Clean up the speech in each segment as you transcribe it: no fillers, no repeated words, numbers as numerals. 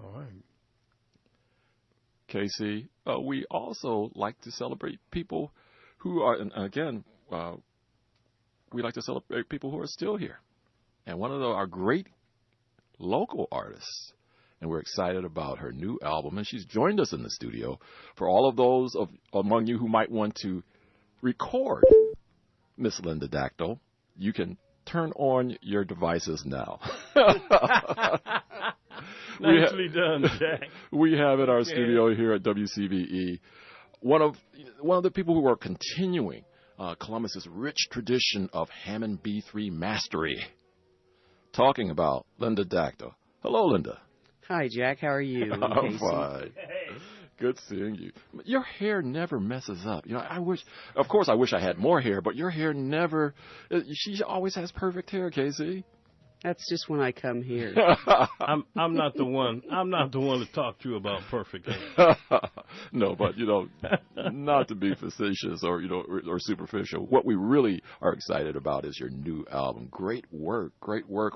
All right. Casey, we also like to celebrate people who are, and again, we like to celebrate people who are still here. And one of our great local artists, and we're excited about her new album, and she's joined us in the studio. For all of those among you who might want to record Miss Linda Dactyl, you can turn on your devices now. Nicely done, Jack. We have in our studio here at WCBE one of the people who are continuing Columbus's rich tradition of Hammond B3 mastery. Talking about Linda Dactyl. Hello, Linda. Hi, Jack. How are you? I'm fine. Hey. Good seeing you. Your hair never messes up. You know, I wish I had more hair, but your hair never. She always has perfect hair, Casey. That's just when I come here. I'm not the one. I'm not the one to talk to you about perfect hair. No, but not to be facetious or or superficial. What we really are excited about is your new album. Great work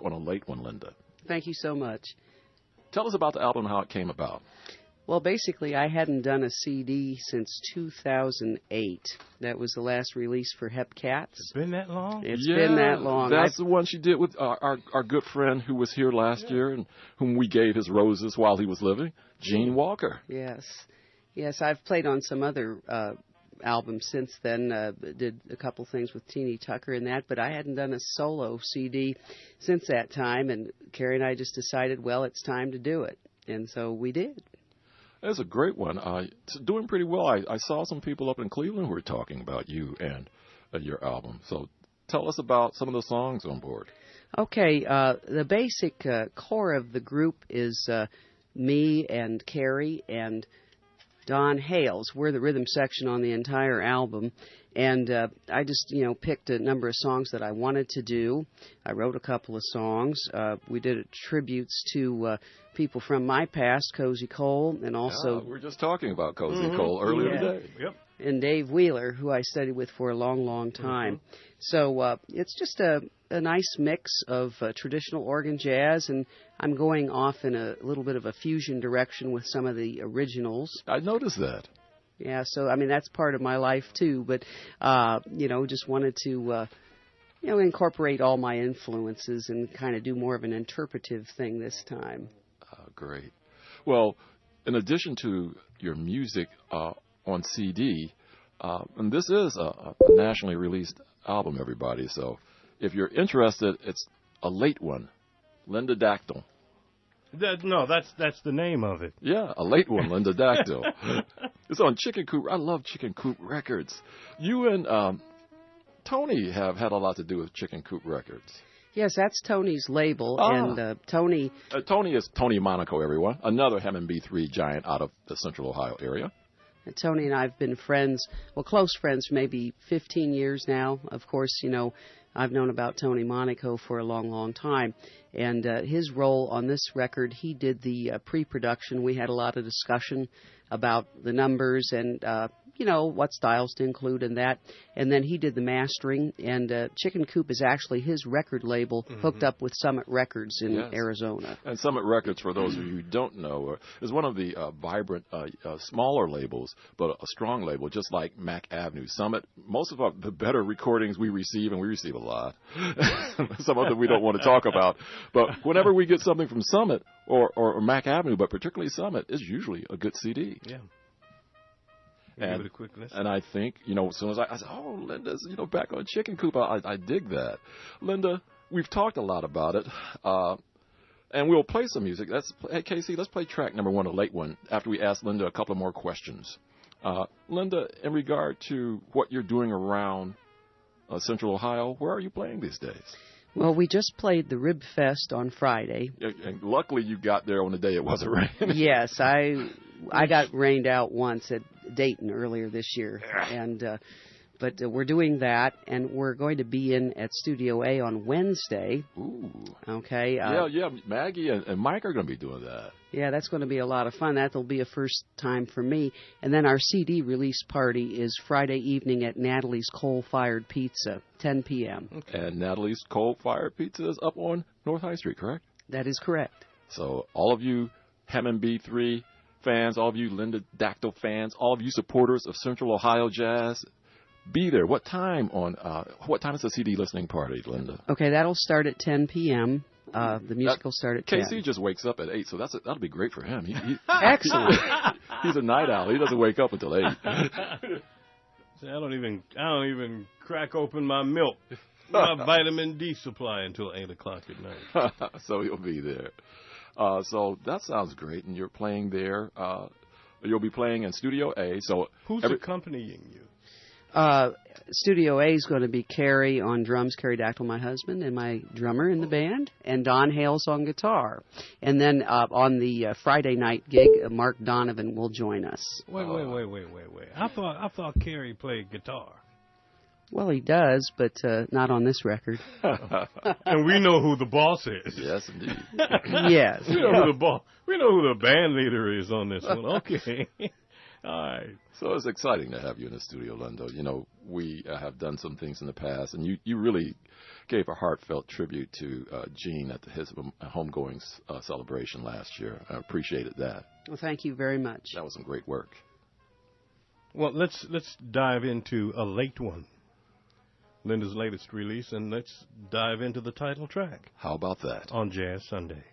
on a late one, Linda. Thank you so much. Tell us about the album and how it came about. Well, basically, I hadn't done a CD since 2008. That was the last release for Hepcats. It's been that long? It's been that long. That's the one she did with our good friend who was here last year and whom we gave his roses while he was living, Gene Walker. Yes. Yes, I've played on some other albums since then. Did a couple things with Teeny Tucker and that, but I hadn't done a solo CD since that time. And Carrie and I just decided, well, it's time to do it. And so we did. That's a great one. It's doing pretty well. I saw some people up in Cleveland who were talking about you and your album. So tell us about some of the songs on board. Okay. The basic core of the group is me and Carrie and Don Hales. We're the rhythm section on the entire album. And I just, picked a number of songs that I wanted to do. I wrote a couple of songs. We did tributes to people from my past, Cozy Cole, and also... we were just talking about Cozy Cole earlier today. Yep. And Dave Wheeler, who I studied with for a long, long time. So it's just a nice mix of traditional organ jazz, and I'm going off in a little bit of a fusion direction with some of the originals. I noticed that. Yeah, so, that's part of my life, too. But, just wanted to, incorporate all my influences and kind of do more of an interpretive thing this time. Great. Well, in addition to your music on CD, and this is a nationally released album, everybody. So if you're interested, it's a late one, Linda Dactyl. That's the name of it. Yeah, a late one, Linda Dactyl. It's on Chicken Coop. I love Chicken Coop Records. You and Tony have had a lot to do with Chicken Coop Records. Yes, that's Tony's label, and Tony... Tony is Tony Monaco, everyone. Another Hammond B3 giant out of the Central Ohio area. Tony and I have been friends, close friends for maybe 15 years now. Of course, I've known about Tony Monaco for a long, long time. And his role on this record, he did the pre-production. We had a lot of discussion about the numbers and, what styles to include in that. And then he did the mastering. And Chicken Coop is actually his record label hooked up with Summit Records in Arizona. And Summit Records, for those of you who don't know, is one of the vibrant, smaller labels, but a strong label, just like Mac Avenue. Summit, most of the better recordings we receive, and we receive a lot, some of them we don't want to talk about, but whenever we get something from Summit or Mac Avenue, but particularly Summit, it's usually a good CD. Yeah. And, give it a quick listen. And I think, as soon as I said, Linda's, back on Chicken Coop, I dig that. Linda, we've talked a lot about it, and we'll play some music. Hey, Casey, let's play track number one, a late one, after we ask Linda a couple more questions. Linda, in regard to what you're doing around Central Ohio, where are you playing these days? Well, we just played the Rib Fest on Friday. And luckily you got there on the day it wasn't raining. Yes, I got rained out once at Dayton earlier this year, but we're doing that, and we're going to be in at Studio A on Wednesday. Ooh. Okay. Yeah. Maggie and Mike are going to be doing that. Yeah, that's going to be a lot of fun. That'll be a first time for me. And then our CD release party is Friday evening at Natalie's Coal Fired Pizza, 10 p.m. Okay. And Natalie's Coal Fired Pizza is up on North High Street, correct? That is correct. So all of you Hammond B3 fans, all of you Linda Dactyl fans, all of you supporters of Central Ohio Jazz, be there. What time is the CD listening party, Linda? Okay, that'll start at 10 p.m. The music will start at 10. KC just wakes up at 8, so that'll be great for him. Excellent. He's a night owl. He doesn't wake up until 8. See, I don't even crack open my milk, my vitamin D supply until 8 o'clock at night. So he'll be there. So that sounds great, and you're playing there. You'll be playing in Studio A. So who's accompanying you? Studio A is going to be Carrie on drums, Carrie Dactyl, my husband, and my drummer in the band, and Don Hales on guitar. And then on the Friday night gig, Mark Donovan will join us. Wait. I thought Carrie played guitar. Well, he does, but not on this record. And we know who the boss is. Yes, indeed. Yes. We know who the boss. We know who the band leader is on this one. Okay. All right. So it's exciting to have you in the studio, Linda. You know, we have done some things in the past, and you really gave a heartfelt tribute to Gene at his homegoing celebration last year. I appreciated that. Well, thank you very much. That was some great work. Well, let's dive into a late one, Linda's latest release, and let's dive into the title track. How about that? On Jazz Sunday.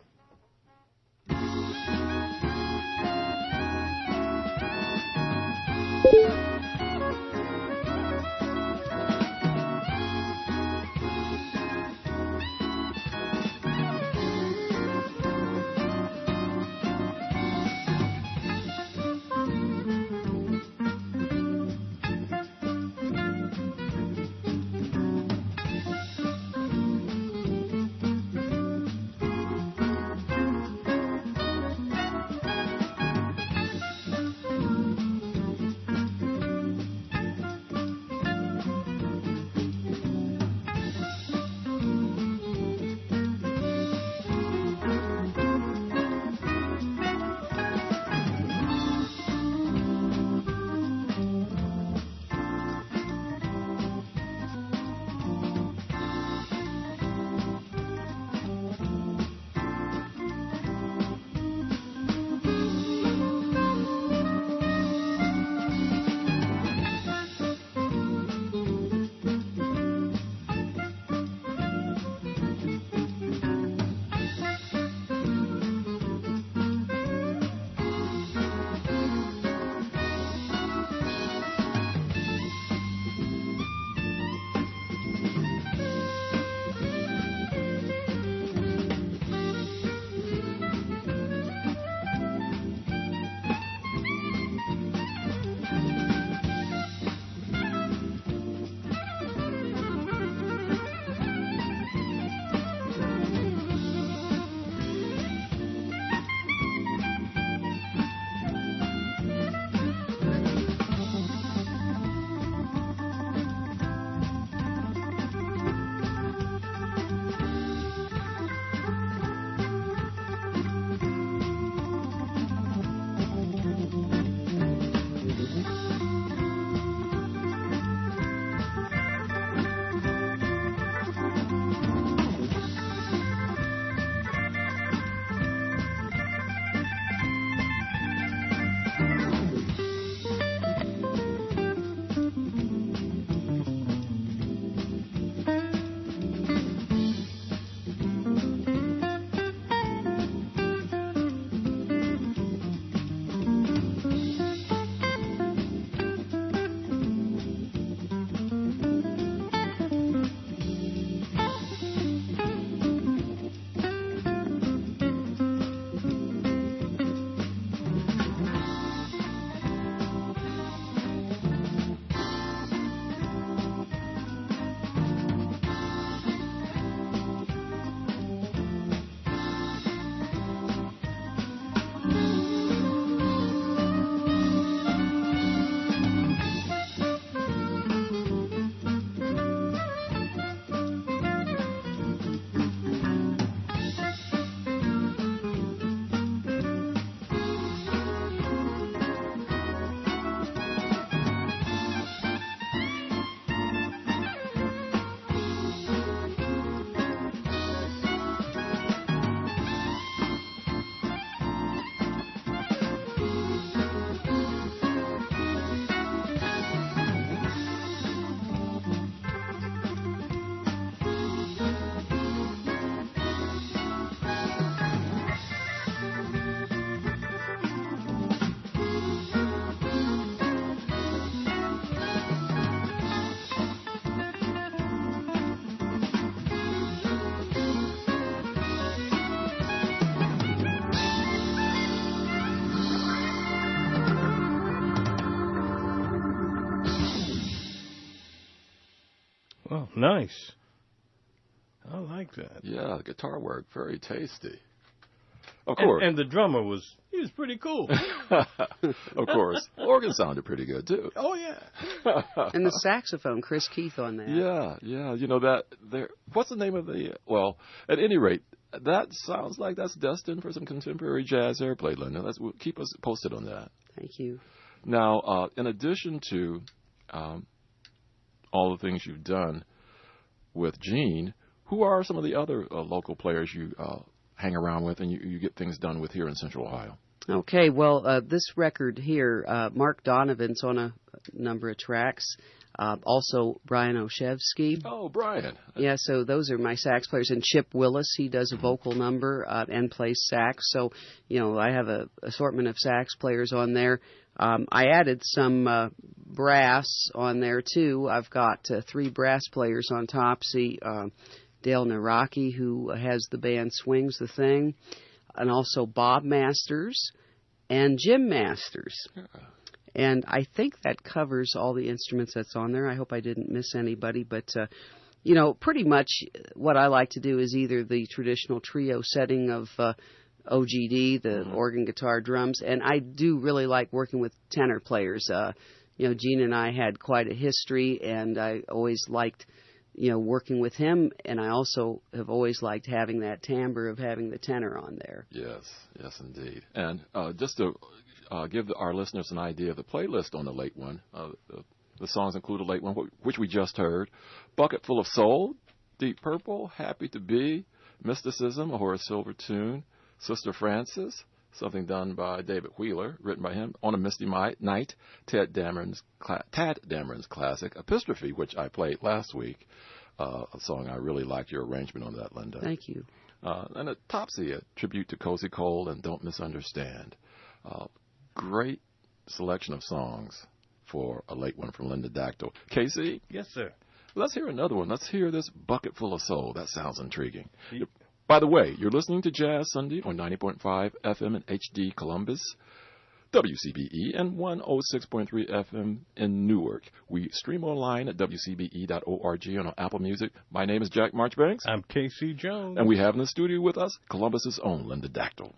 Oh, nice. I like that. Yeah, guitar work, very tasty. Of course. And the drummer was pretty cool. Of course. Organ sounded pretty good, too. Oh, yeah. And the saxophone, Chris Keith on that. Yeah. You know, that there. What's the name of the. Well, at any rate, that sounds like that's destined for some contemporary jazz airplay, Linda. Keep us posted on that. Thank you. Now, in addition to all the things you've done with Gene, who are some of the other local players you hang around with and you get things done with here in Central Ohio? Okay, well, this record here, Mark Donovan's on a number of tracks. Also, Brian Oshevsky. Oh, Brian. Yeah, so those are my sax players. And Chip Willis, he does a vocal number and plays sax. So, you know, I have an assortment of sax players on there. I added some brass on there, too. I've got 3 brass players on Topsy. Dale Naraki, who has the band Swings the Thing, and also Bob Masters and Jim Masters. Yeah. And I think that covers all the instruments that's on there. I hope I didn't miss anybody. But, you know, pretty much what I like to do is either the traditional trio setting of OGD, the organ, guitar, drums, and I do really like working with tenor players. You know, Gene and I had quite a history, and I always liked, you know, working with him, and I also have always liked having that timbre of having the tenor on there. Yes, indeed. And just to give our listeners an idea of the playlist on the late one, the songs include a late one, which we just heard, Bucket Full of Soul, Deep Purple, Happy to Be, Mysticism, a Horace Silver tune, Sister Francis, something done by David Wheeler, written by him, On a Misty Night, Tad Dameron's classic, Epistrophe, which I played last week, a song I really liked your arrangement on that, Linda. Thank you. And a Topsy, a tribute to Cozy Cole and Don't Misunderstand. Great selection of songs for a late one from Linda Dactyl. Casey? Yes, sir. Let's hear another one. Let's hear this Bucket Full of Soul. That sounds intriguing. By the way, you're listening to Jazz Sunday on 90.5 FM in HD Columbus, WCBE, and 106.3 FM in Newark. We stream online at WCBE.org and on Apple Music. My name is Jack Marchbanks. I'm Casey Jones. And we have in the studio with us Columbus's own Linda Dactyl.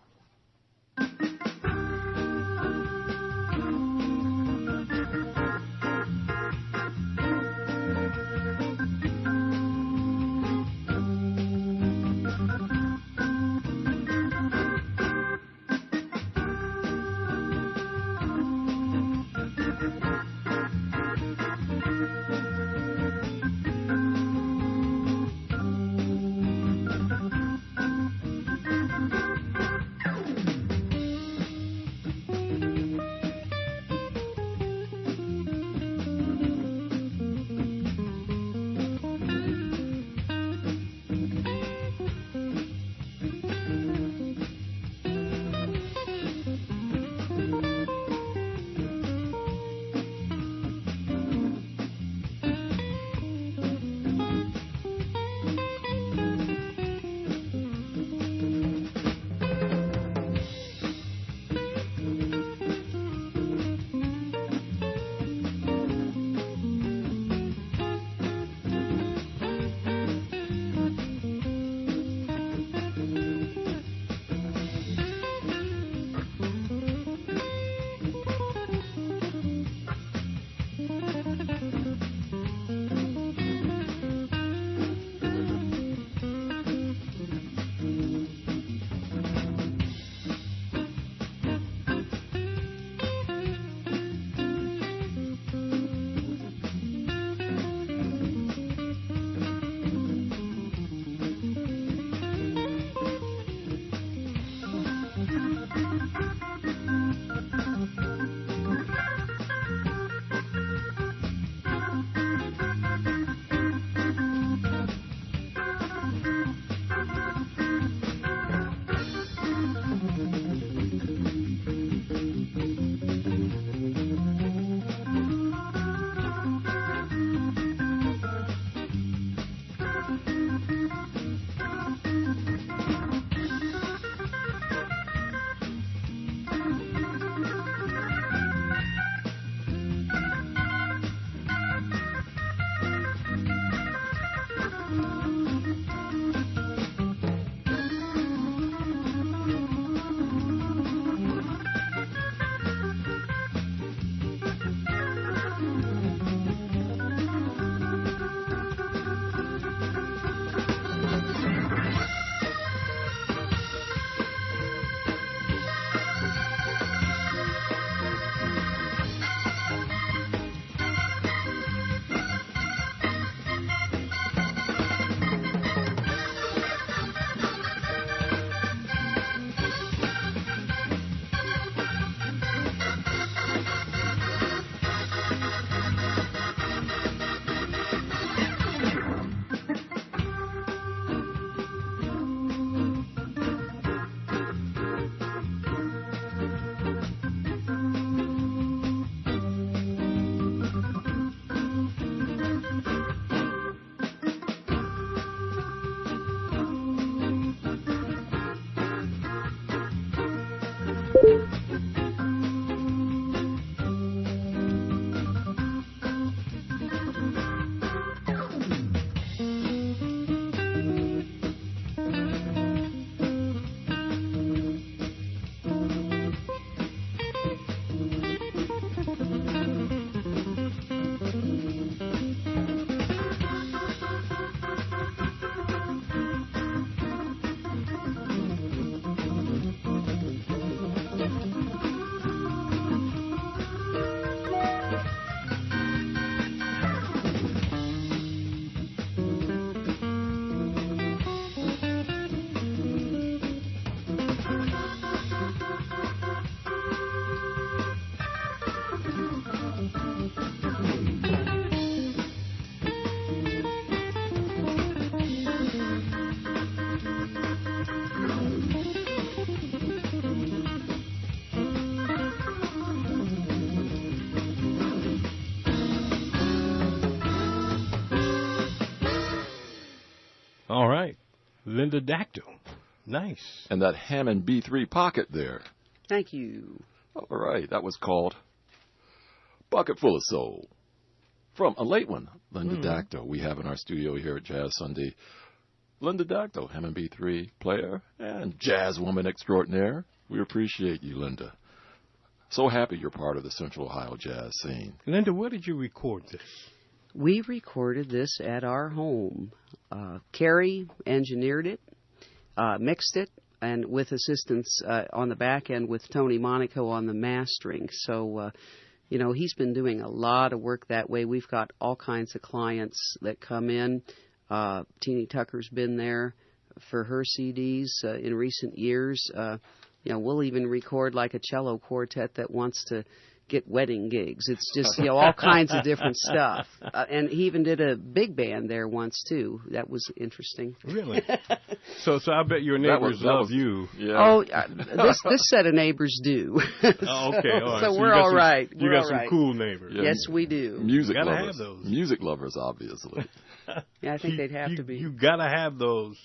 Linda Dactyl. Nice. And that Hammond B3 pocket there. Thank you. All right, that was called Bucket Full of Soul. From a late one, Linda Dactyl. We have in our studio here at Jazz Sunday, Linda Dactyl, Hammond B3 player and jazz woman extraordinaire. We appreciate you, Linda. So happy you're part of the Central Ohio jazz scene. Linda, where did you record this? We recorded this at our home. Carrie engineered it, mixed it, and with assistance on the back end with Tony Monaco on the mastering. So, he's been doing a lot of work that way. We've got all kinds of clients that come in. Teenie Tucker's been there for her CDs in recent years. We'll even record like a cello quartet that wants to get wedding gigs. It's just, all kinds of different stuff. And he even did a big band there once, too. That was interesting. Really? So I bet your neighbors love you. Yeah. Oh, this set of neighbors do. Oh, okay. All right. So we're all right. You got some cool neighbors. Yeah. Yes, we do. Music gotta lovers. have those. Music lovers, obviously. Yeah, I think they'd have to be. You got to have those,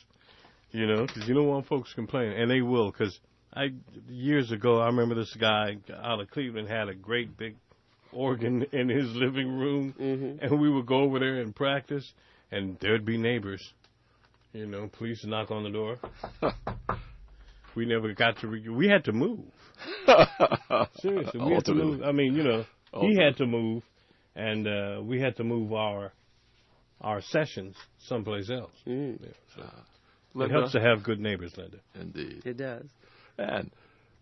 because you don't want folks complaining. And they will, because years ago, I remember this guy out of Cleveland had a great big organ in his living room, and we would go over there and practice, and there'd be neighbors, police knock on the door. We never got to, we had to move. Seriously, we had to move. I mean, he had to move, and we had to move our sessions someplace else. Yeah, so it helps to have good neighbors, Linda. Indeed. It does. And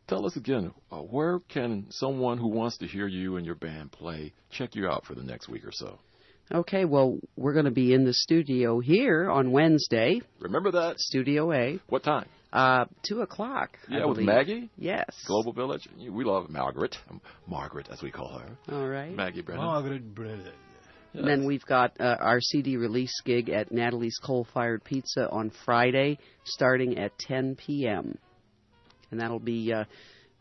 tell us again, where can someone who wants to hear you and your band play check you out for the next week or so? Okay, well, we're going to be in the studio here on Wednesday. Remember that? Studio A. What time? 2 o'clock. Yeah, with Maggie? Yes. Global Village. We love Margaret, as we call her. All right. Maggie Brennan. Margaret Brennan. Yes. And then we've got our CD release gig at Natalie's Coal-Fired Pizza on Friday, starting at 10 p.m. And that'll be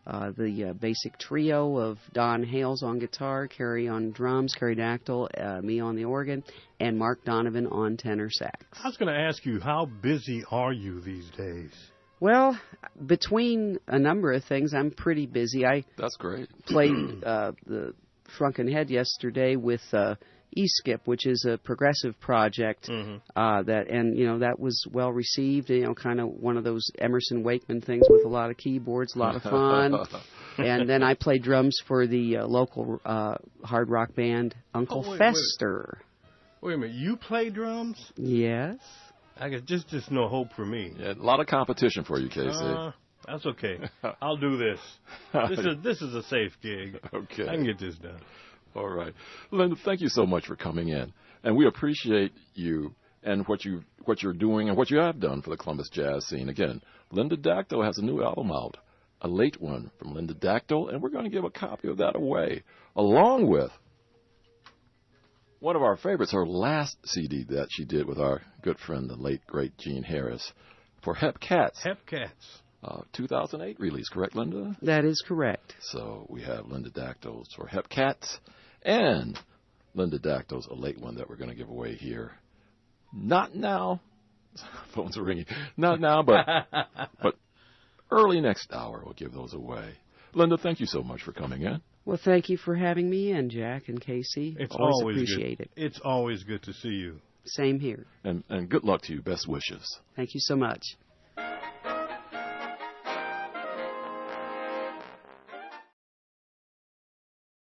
the basic trio of Don Hales on guitar, Carrie on drums, Carrie Dactyl, me on the organ, and Mark Donovan on tenor sax. I was going to ask you, how busy are you these days? Well, between a number of things, I'm pretty busy. That's great. Played the Shrunken Head yesterday with E-Skip, which is a progressive project that was well received. Kind of one of those Emerson Wakeman things with a lot of keyboards, a lot of fun. And then I play drums for the local hard rock band Uncle Fester. Wait a minute, you play drums? Yes. I guess just no hope for me. Yeah, a lot of competition for you, Casey. That's okay. I'll do this. This is a safe gig. Okay. I can get this done. All right. Linda, thank you so much for coming in. And we appreciate you and what you're doing and what you have done for the Columbus jazz scene. Again, Linda Dactyl has a new album out, a late one from Linda Dactyl, and we're going to give a copy of that away, along with one of our favorites, her last CD that she did with our good friend, the late, great Gene Harris, for Hep Cats. Hep Cats. 2008 release, correct, Linda? That is correct. So we have Linda Dactyl's for Hep Cats and Linda Dactyl's a late one that we're going to give away here. Not now. Phones are ringing. Not now, but early next hour we'll give those away. Linda, thank you so much for coming in. Well, thank you for having me in, Jack and Casey. It's always appreciate good. it. It's always good to see you. Same here. And good luck to you. Best wishes. Thank you so much.